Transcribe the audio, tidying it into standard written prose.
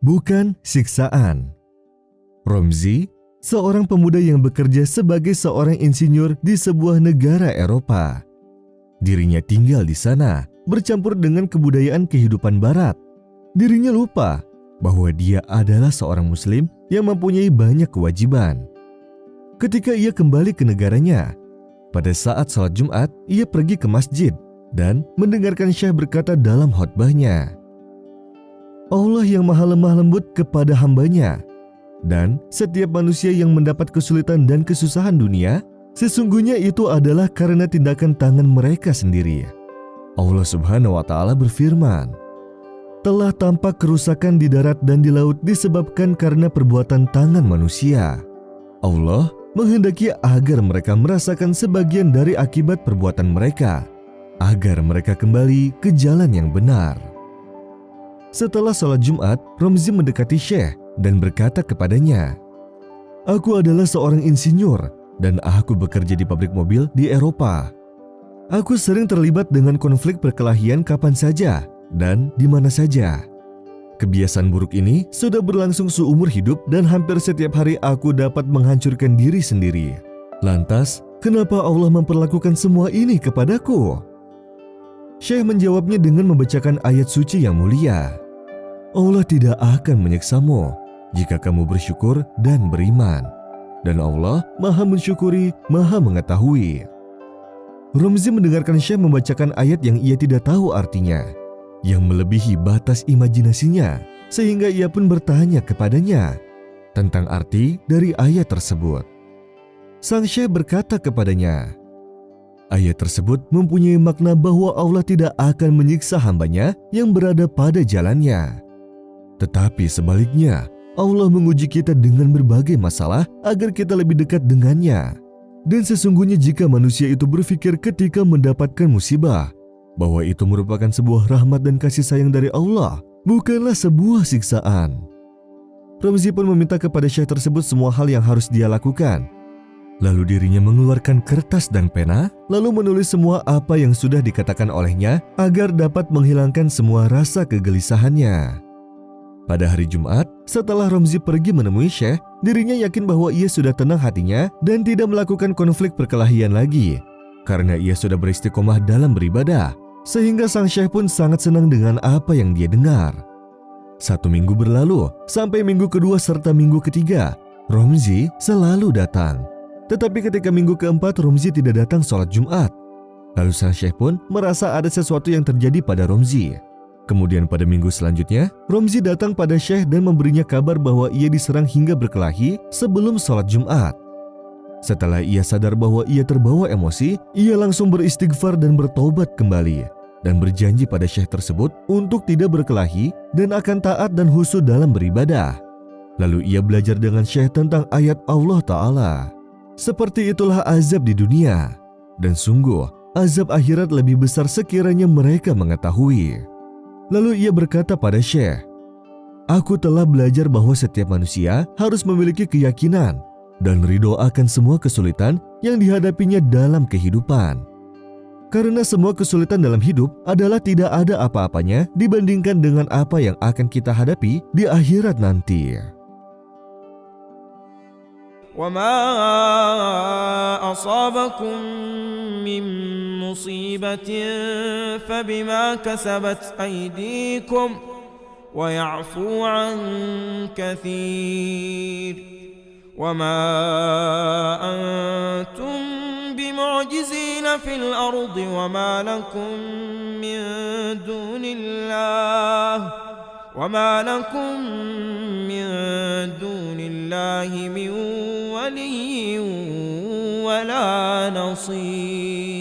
bukan siksaan. Romzi, seorang pemuda yang bekerja sebagai seorang insinyur di sebuah negara Eropa. Dirinya tinggal di sana, bercampur dengan kebudayaan kehidupan barat. Dirinya lupa bahwa dia adalah seorang muslim yang mempunyai banyak kewajiban. Ketika ia kembali ke negaranya, pada saat salat Jumat, ia pergi ke masjid dan mendengarkan Syekh berkata dalam khutbahnya, Allah yang maha lemah lembut kepada hambanya, dan setiap manusia yang mendapat kesulitan dan kesusahan dunia, sesungguhnya itu adalah karena tindakan tangan mereka sendiri. Allah Subhanahu wa Ta'ala berfirman, telah tampak kerusakan di darat dan di laut disebabkan karena perbuatan tangan manusia. Allah menghendaki agar mereka merasakan sebagian dari akibat perbuatan mereka, agar mereka kembali ke jalan yang benar. Setelah sholat Jumat, Romzi mendekati Syekh dan berkata kepadanya, aku adalah seorang insinyur dan aku bekerja di pabrik mobil di Eropa. Aku sering terlibat dengan konflik perkelahian kapan saja dan di mana saja. Kebiasaan buruk ini sudah berlangsung seumur hidup dan hampir setiap hari aku dapat menghancurkan diri sendiri. Lantas, kenapa Allah memperlakukan semua ini kepadaku? Syekh menjawabnya dengan membacakan ayat suci yang mulia. Allah tidak akan menyiksamu jika kamu bersyukur dan beriman, dan Allah maha mensyukuri, maha mengetahui. Romzi mendengarkan Syekh membacakan ayat yang ia tidak tahu artinya, yang melebihi batas imajinasinya, sehingga ia pun bertanya kepadanya tentang arti dari ayat tersebut. Sang Syekh berkata kepadanya, ayat tersebut mempunyai makna bahwa Allah tidak akan menyiksa hambanya yang berada pada jalannya. Tetapi sebaliknya, Allah menguji kita dengan berbagai masalah agar kita lebih dekat dengannya. Dan sesungguhnya jika manusia itu berpikir ketika mendapatkan musibah bahwa itu merupakan sebuah rahmat dan kasih sayang dari Allah, bukanlah sebuah siksaan. Romzi pun meminta kepada Syekh tersebut semua hal yang harus dia lakukan. Lalu dirinya mengeluarkan kertas dan pena, lalu menulis semua apa yang sudah dikatakan olehnya agar dapat menghilangkan semua rasa kegelisahannya. Pada hari Jumat, setelah Romzi pergi menemui Syekh, dirinya yakin bahwa ia sudah tenang hatinya dan tidak melakukan konflik perkelahian lagi, karena ia sudah beristiqomah dalam beribadah, sehingga sang Syekh pun sangat senang dengan apa yang dia dengar. 1 minggu berlalu, sampai minggu kedua serta minggu ketiga, Romzi selalu datang. Tetapi ketika minggu keempat, Romzi tidak datang sholat Jumat. Lalu sang Syekh pun merasa ada sesuatu yang terjadi pada Romzi. Kemudian pada minggu selanjutnya, Romzi datang pada Syekh dan memberinya kabar bahwa ia diserang hingga berkelahi sebelum sholat Jumat. Setelah ia sadar bahwa ia terbawa emosi, ia langsung beristighfar dan bertobat kembali, dan berjanji pada Syekh tersebut untuk tidak berkelahi dan akan taat dan khusyuk dalam beribadah. Lalu ia belajar dengan Syekh tentang ayat Allah Ta'ala. Seperti itulah azab di dunia, dan sungguh azab akhirat lebih besar sekiranya mereka mengetahui. Lalu ia berkata pada Syekh, aku telah belajar bahwa setiap manusia harus memiliki keyakinan dan ridho akan semua kesulitan yang dihadapinya dalam kehidupan. Karena semua kesulitan dalam hidup adalah tidak ada apa-apanya dibandingkan dengan apa yang akan kita hadapi di akhirat nanti. وَمَا أَصَابَكُم مِّن مُّصِيبَةٍ فَبِمَا كَسَبَتْ أَيْدِيكُمْ وَيَعْفُو عَن كَثِيرٍ وَمَا أَنتُم بِمُعْجِزِينَ فِي الْأَرْضِ وَمَا لَكُم مِّن دُونِ اللَّهِ مِن وَلِيٍّ وَلَا نَصِيرٍ.